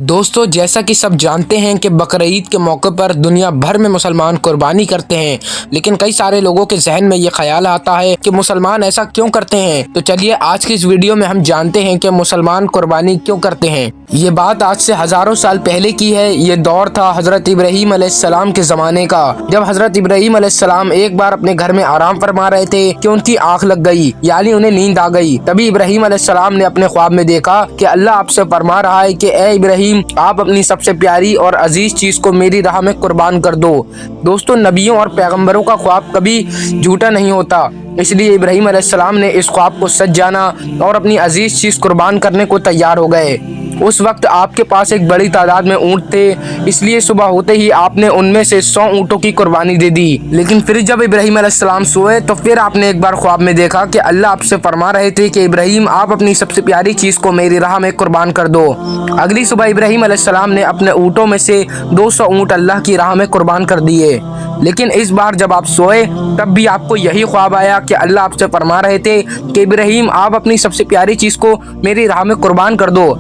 दोस्तों, जैसा कि सब जानते हैं कि बकरीद के मौके पर दुनिया भर में मुसलमान कुर्बानी करते हैं, लेकिन कई सारे लोगों के जहन में ये ख्याल आता है कि मुसलमान ऐसा क्यों करते हैं। तो चलिए आज की इस वीडियो में हम जानते हैं कि मुसलमान कुर्बानी क्यों करते हैं। ये बात आज से हजारों साल पहले की है। ये दौर था हजरत इब्राहीम अलैहिस्सलाम के जमाने का, जब हजरत इब्राहीम अलैहिस्सलाम एक बार अपने घर में आराम फरमा रहे थे कि उनकी आंख लग गई, यानी उन्हें नींद आ गई। तभी इब्राहीम अलैहिस्सलाम ने अपने ख्वाब में देखा कि अल्लाह आपसे फरमा रहा है कि ए इब्राहीम, आप अपनी सबसे प्यारी और अजीज चीज को मेरी राह में कुर्बान कर दो। दोस्तों, नबियों और पैगंबरों का ख्वाब कभी झूठा नहीं होता, इसलिए इब्राहीम अलैहिस्सलाम ने इस ख्वाब को सच जाना और अपनी अजीज चीज कुर्बान करने को तैयार हो गए। उस वक्त आपके पास एक बड़ी तादाद में ऊँट थे, इसलिए सुबह होते ही आपने उनमें से 100 ऊँटों की कुर्बानी दे दी। लेकिन फिर जब इब्राहीम अलैहिस्सलाम सोए तो फिर आपने एक बार ख्वाब में देखा कि अल्लाह आपसे फरमा रहे थे कि इब्राहीम, आप अपनी सबसे प्यारी चीज को मेरी राह में कुर्बान कर दो। अगली सुबह इब्राहीम अलैहिस्सलाम ने अपने ऊँटों में से 200 ऊँट अल्लाह की राह में कुर्बान कर दिए। लेकिन इस बार जब आप सोए तब भी आपको यही ख्वाब आया कि अल्लाह आपसे फरमा रहे थे कि इब्राहीम, आप अपनी सबसे प्यारी चीज को मेरी राह में कुर्बान कर दो।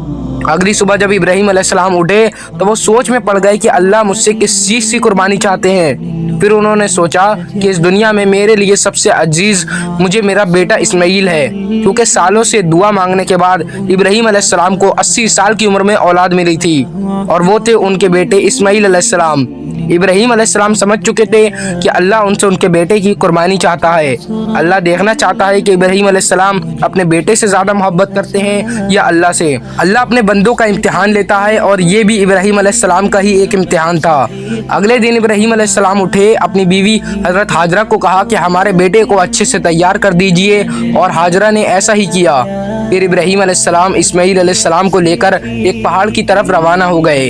अगली सुबह जब इब्राहीम अलैहिस्सलाम उठे तो वो सोच में पड़ गए कि अल्लाह मुझसे किस चीज की कुर्बानी चाहते हैं। फिर उन्होंने सोचा कि इस दुनिया में मेरे लिए सबसे अजीज मुझे मेरा बेटा इस्माइल है, क्योंकि सालों से दुआ मांगने के बाद इब्राहीम अलैहिस्सलाम को 80 साल की उम्र में औलाद मिली थी, और वो थे उनके बेटे इस्माइल अलैहिस्सलाम। इब्राहीम अलैहिस्सलाम समझ चुके थे कि अल्लाह उनसे उनके बेटे की कुर्बानी चाहता है। अल्लाह देखना चाहता है कि इब्राहीम अलैहिस्सलाम अपने बेटे से ज्यादा मोहब्बत करते हैं या अल्लाह से। अल्लाह अपने बंदों का इम्तिहान लेता है, और ये भी इब्राहीम अलैहिस्सलाम का ही एक इम्तिहान था। अगले दिन इब्राहीम अलैहिस्सलाम उठे, अपनी बीवी हजरत हाजरा को कहा कि हमारे बेटे को अच्छे से तैयार कर दीजिए, और हाजरा ने ऐसा ही किया। फिर इब्राहीम अलैहिस्सलाम इस्माइल अलैहिस्सलाम को लेकर एक पहाड़ की तरफ रवाना हो गए।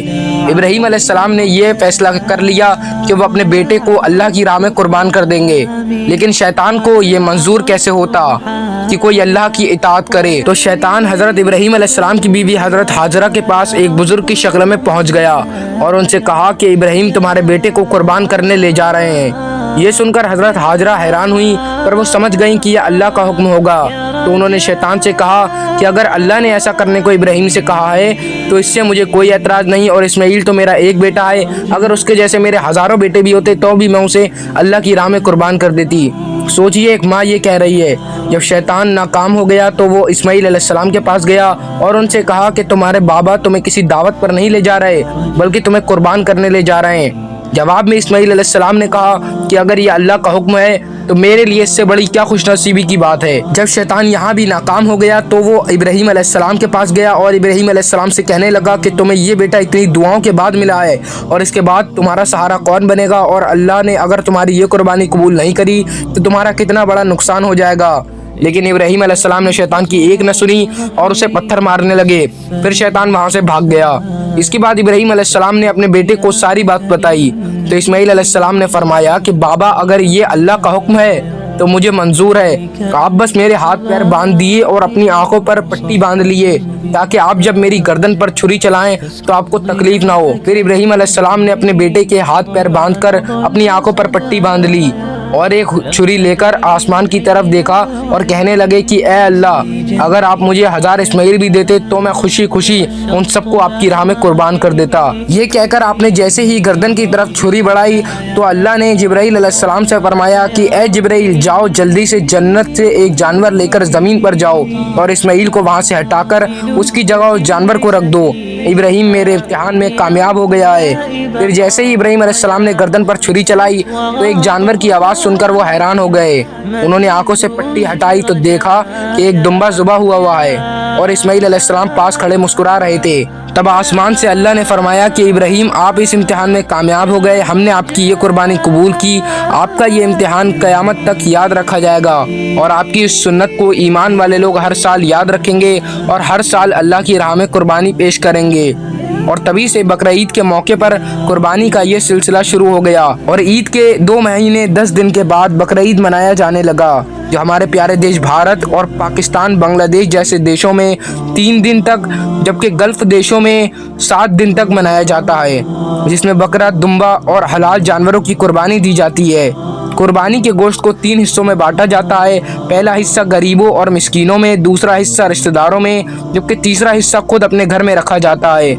इब्राहीम अलैहिस्सलाम ने यह फैसला कर लिया कि वो अपने बेटे को अल्लाह की राह में कुर्बान कर देंगे। लेकिन शैतान को ये मंजूर कैसे होता कि कोई अल्लाह की इताअत करे। तो शैतान हजरत इब्राहीम अलैहिस्सलाम की बीवी हजरत हाजरा के पास एक बुजुर्ग की शक्ल में पहुंच गया और उनसे कहा कि इब्राहीम तुम्हारे बेटे को कुर्बान करने ले जा रहे हैं। ये सुनकर हजरत हाजरा हैरान हुई, पर वो समझ गई कि यह अल्लाह का हुक्म होगा। तो उन्होंने शैतान से कहा कि अगर अल्लाह ने ऐसा करने को इब्राहीम से कहा है तो इससे मुझे कोई एतराज़ नहीं, और इस्माइल तो मेरा एक बेटा है। अगर उसके जैसे मेरे हज़ारों बेटे भी होते तो भी मैं उसे अल्लाह की राह में कुर्बान कर देती। सोचिए, एक माँ ये कह रही है। जब शैतान नाकाम हो गया तो वो इस्माइल अलैहिस्सलाम के पास गया और उनसे कहा कि तुम्हारे बाबा तुम्हें किसी दावत पर नहीं ले जा रहे, बल्कि तुम्हें कुर्बान करने ले जा रहे हैं। जवाब में इस्माइल अलैहिस्सलाम ने कहा कि अगर ये अल्लाह का हुक्म है तो मेरे लिए इससे बड़ी क्या खुशनसीबी की बात है। जब शैतान यहाँ भी नाकाम हो गया तो वो इब्राहीम अलैहिस्सलाम के पास गया और इब्राहीम अलैहिस्सलाम से कहने लगा कि तुम्हें ये बेटा इतनी दुआओं के बाद मिला है, और इसके बाद तुम्हारा सहारा कौन बनेगा, और अल्लाह ने अगर तुम्हारी ये कुर्बानी कबूल नहीं करी तो तुम्हारा कितना बड़ा नुकसान हो जाएगा। लेकिन इब्राहीम अलैहिस्सलाम ने शैतान की एक न सुनी और उसे पत्थर मारने लगे। फिर शैतान वहां से भाग गया। इसके बाद इब्राहीम अलैहिस्सलाम ने अपने बेटे को सारी बात बताई तो इस्माइल अलैहिस्सलाम ने फरमाया कि बाबा, अगर ये अल्लाह का हुक्म है तो मुझे मंजूर है। आप बस मेरे हाथ पैर बांध दिए और अपनी आंखों पर पट्टी बांध लिए, ताकि आप जब मेरी गर्दन पर छुरी चलाएं तो आपको तकलीफ ना हो। फिर इब्राहीम अलैहिस्सलाम ने अपने बेटे के हाथ पैर बांधकर अपनी आंखों पर पट्टी बांध ली और एक छुरी लेकर आसमान की तरफ देखा और कहने लगे कि ए अल्लाह, अगर आप मुझे 1000 इस्माइल भी देते तो मैं खुशी खुशी उन सबको आपकी राह में कुर्बान कर देता। ये कहकर आपने जैसे ही गर्दन की तरफ छुरी बढ़ाई तो अल्लाह ने जिब्राइल अलैहिस्सलाम से फरमाया कि ए जिब्राइल, जाओ जल्दी से जन्नत से एक जानवर लेकर जमीन पर जाओ और इस्माइल को वहां से हटाकर उसकी जगह उस जानवर को रख दो। इब्राहीम मेरे इम्तिहान में कामयाब हो गया है। फिर जैसे ही इब्राहीम अलैहिस्सलाम ने गर्दन पर छुरी चलाई तो एक जानवर की आवाज़ सुनकर वो हैरान हो गए। उन्होंने आंखों से पट्टी हटाई तो देखा कि एक दुम्बा ज़ुबा हुआ है और इस्माइल अलैहिस्सलाम पास खड़े मुस्कुरा रहे थे। तब आसमान से अल्लाह ने फरमाया कि इब्राहीम, आप इस इम्तिहान में कामयाब हो गए, हमने आपकी ये कुर्बानी कबूल की। आपका ये इम्तिहान क़यामत तक याद रखा जाएगा, और आपकी इस सुन्नत को ईमान वाले लोग हर साल याद रखेंगे और हर साल अल्लाह की राह में कुर्बानी पेश करेंगे। और तभी से बकरीद के मौके पर कुर्बानी का ये सिलसिला शुरू हो गया, और ईद के 2 महीने 10 दिन के बाद बकरीद मनाया जाने लगा, जो हमारे प्यारे देश भारत और पाकिस्तान, बांग्लादेश जैसे देशों में 3 दिन तक, जबकि गल्फ देशों में 7 दिन तक मनाया जाता है, जिसमें बकरा, दुम्बा और हलाल जानवरों की कुर्बानी दी जाती है। कुर्बानी के गोश्त को 3 हिस्सों में बांटा जाता है। पहला हिस्सा गरीबों और मिस्कीनों में, दूसरा हिस्सा रिश्तेदारों में, जबकि तीसरा हिस्सा खुद अपने घर में रखा जाता है।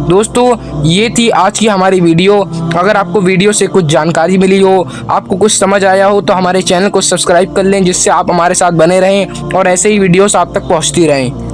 दोस्तों ये थी आज की हमारी वीडियो। अगर आपको वीडियो से कुछ जानकारी मिली हो, आपको कुछ समझ आया हो, तो हमारे चैनल को सब्सक्राइब कर लें, जिससे आप हमारे साथ बने रहें और ऐसे ही वीडियोस आप तक पहुंचती रहें।